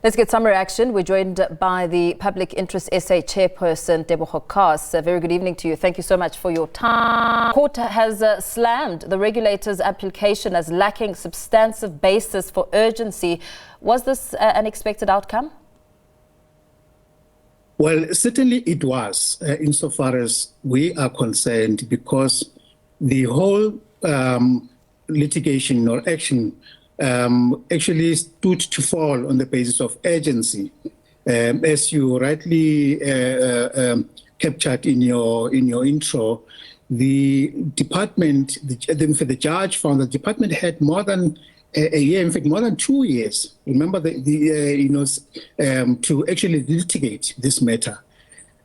Let's get some reaction. We're joined by the Public Interest SA Chairperson, Tebogo Khaas. A very good evening to you. Thank you so much for your time. The court has slammed the regulator's application as lacking substantive basis for urgency. Was this an expected outcome? Well, certainly it was, insofar as we are concerned, because the whole litigation or action actually stood to fall on the basis of urgency. As you rightly captured in your intro, the department, the judge found that the department had more than a year, in fact, more than 2 years. Remember, to actually litigate this matter,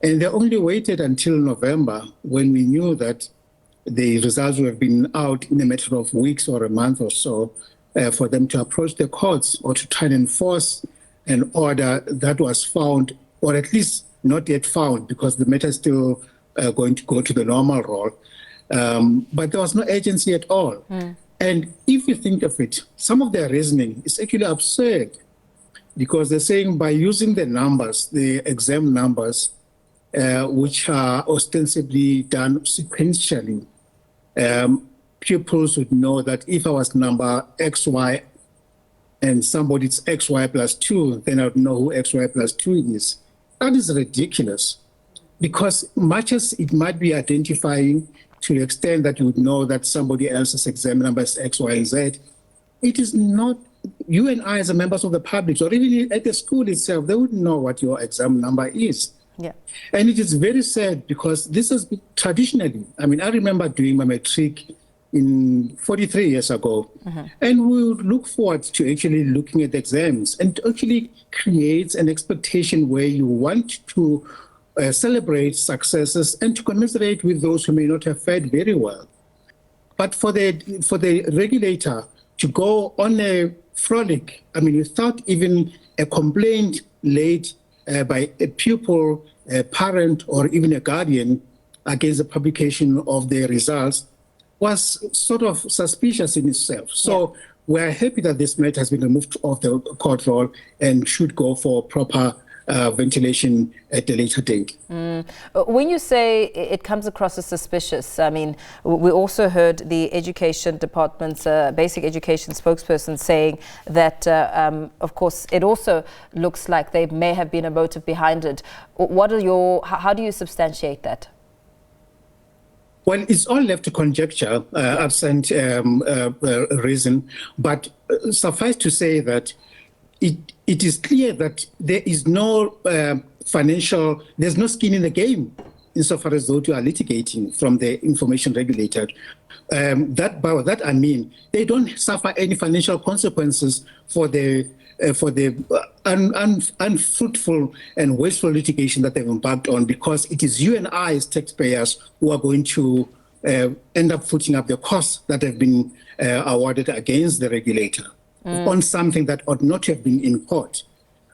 and they only waited until November, when we knew that the results would have been out in a matter of weeks or a month or so, for them to approach the courts or to try and enforce an order that was found, or at least not yet found, because the matter is still going to go to the normal roll. But there was no urgency at all. And if you think of it, some of their reasoning is actually absurd, because they're saying by using the numbers, the exam numbers, which are ostensibly done sequentially, pupils would know that if I was number XY and somebody's XY plus 2, then I would know who XY plus 2 is. That is ridiculous, because much as it might be identifying to the extent that you would know that somebody else's exam number is X, Y, and Z, it is not. You and I, as members of the public, or even at the school itself, they wouldn't know what your exam number is. Yeah. And it is very sad, because this has been traditionally, I mean, I remember doing my matric in 43 years ago, and we would look forward to actually looking at the exams, and actually creates an expectation where you want to celebrate successes and to commiserate with those who may not have fared very well. But for the regulator to go on a frolic, I mean, without even a complaint laid by a pupil, a parent, or even a guardian against the publication of their results, was sort of suspicious in itself. So we're happy that this matter has been removed off the court roll and should go for proper ventilation at a later date. When you say it comes across as suspicious, I mean, we also heard the education department's basic education spokesperson saying that, of course, it also looks like there may have been a motive behind it. How do you substantiate that? Well, it's all left to conjecture, absent reason, but suffice to say that it is clear that there is no there's no skin in the game insofar as those who are litigating from the Information Regulator. By that I mean, they don't suffer any financial consequences for the unfruitful and wasteful litigation that they've embarked on, because it is you and I as taxpayers who are going to end up footing up the costs that have been awarded against the regulator on something that ought not to have been in court.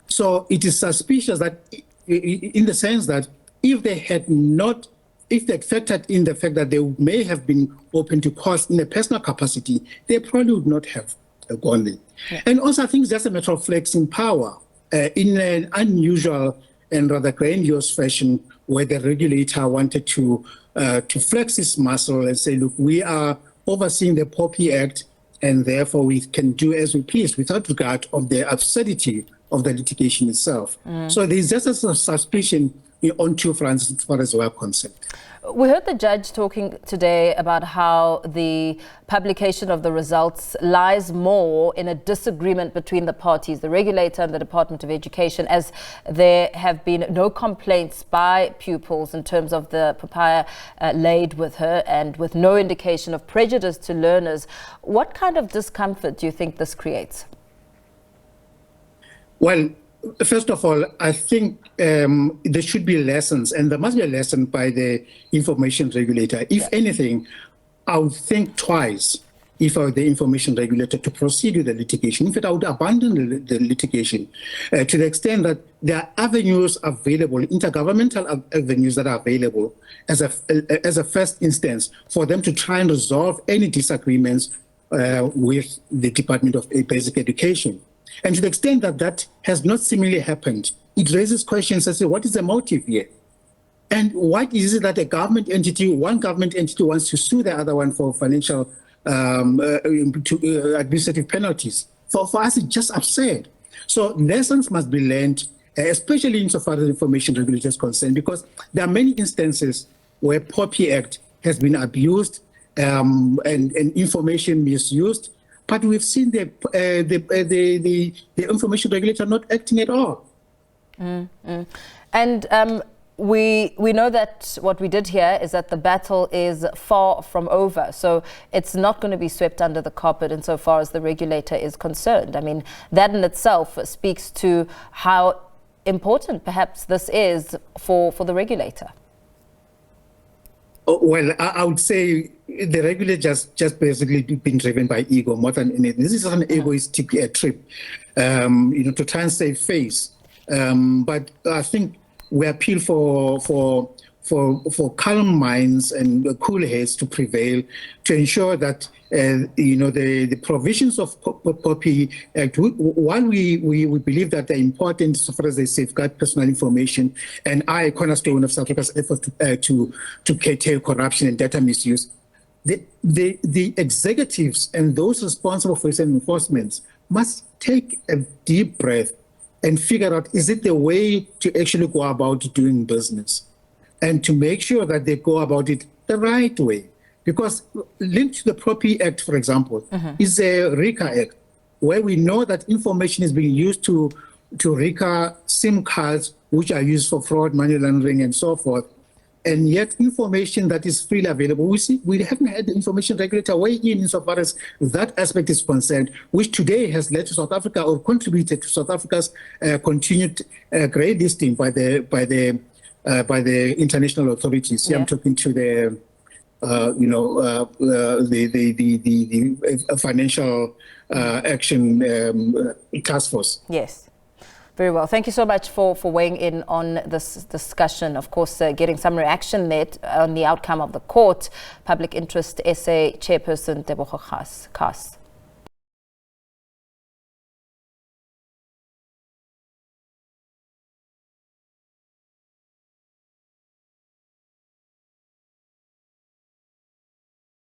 So it is suspicious that, in the sense that if they had factored in the fact that they may have been open to cost in a personal capacity, they probably would not have gone there. And also, I think it's just a matter of flexing power in an unusual and rather grandiose fashion, where the regulator wanted to flex his muscle and say, look, we are overseeing the POPI Act, and therefore we can do as we please without regard of the absurdity of the litigation itself. So there's just a suspicion on two fronts as far as we're concerned. We heard the judge talking today about how the publication of the results lies more in a disagreement between the parties, the regulator and the Department of Education, as there have been no complaints by pupils in terms of the papaya laid with her, and with no indication of prejudice to learners. What kind of discomfort do you think this creates? Well, first of all, I think there should be lessons, and there must be a lesson by the Information Regulator. If anything, I would think twice if I were the Information Regulator to proceed with the litigation. In fact, I would abandon the litigation to the extent that there are avenues available, intergovernmental avenues that are available as a first instance for them to try and resolve any disagreements with the Department of Basic Education. And to the extent that that has not seemingly happened, it raises questions as to what is the motive here? And what is it that one government entity wants to sue the other one for financial administrative penalties? For us, it's just absurd. So lessons must be learned, especially insofar as the Information Regulator is concerned, because there are many instances where POPI Act has been abused and information misused, but we've seen the Information Regulator not acting at all. And we know that what we did here is that the battle is far from over. So it's not going to be swept under the carpet insofar as the regulator is concerned. I mean, that in itself speaks to how important perhaps this is for the regulator. Oh, well, I would say the regulator just basically been driven by ego more than anything. This is an egoistic trip, to try and save face. But I think we appeal for calm minds and cool heads to prevail, to ensure that the provisions of POPI Act, while we believe that they're important so far as they safeguard personal information and are a cornerstone of South Africa's effort to curtail corruption and data misuse, the executives and those responsible for its enforcement must take a deep breath and figure out, is it the way to actually go about doing business? And to make sure that they go about it the right way. Because linked to the POPI Act, for example, is a RICA Act, where we know that information is being used to RICA SIM cards, which are used for fraud, money laundering, and so forth. And yet information that is freely available, we haven't had the Information Regulator weigh in insofar as that aspect is concerned, which today has led to South Africa, or contributed to South Africa's continued grey listing by the international authorities. Here I'm talking to the Financial Action Task Force. Yes. Very well. Thank you so much for weighing in on this discussion. Of course, getting some reaction there on the outcome of the court. Public Interest SA Chairperson Tebogo Khaas.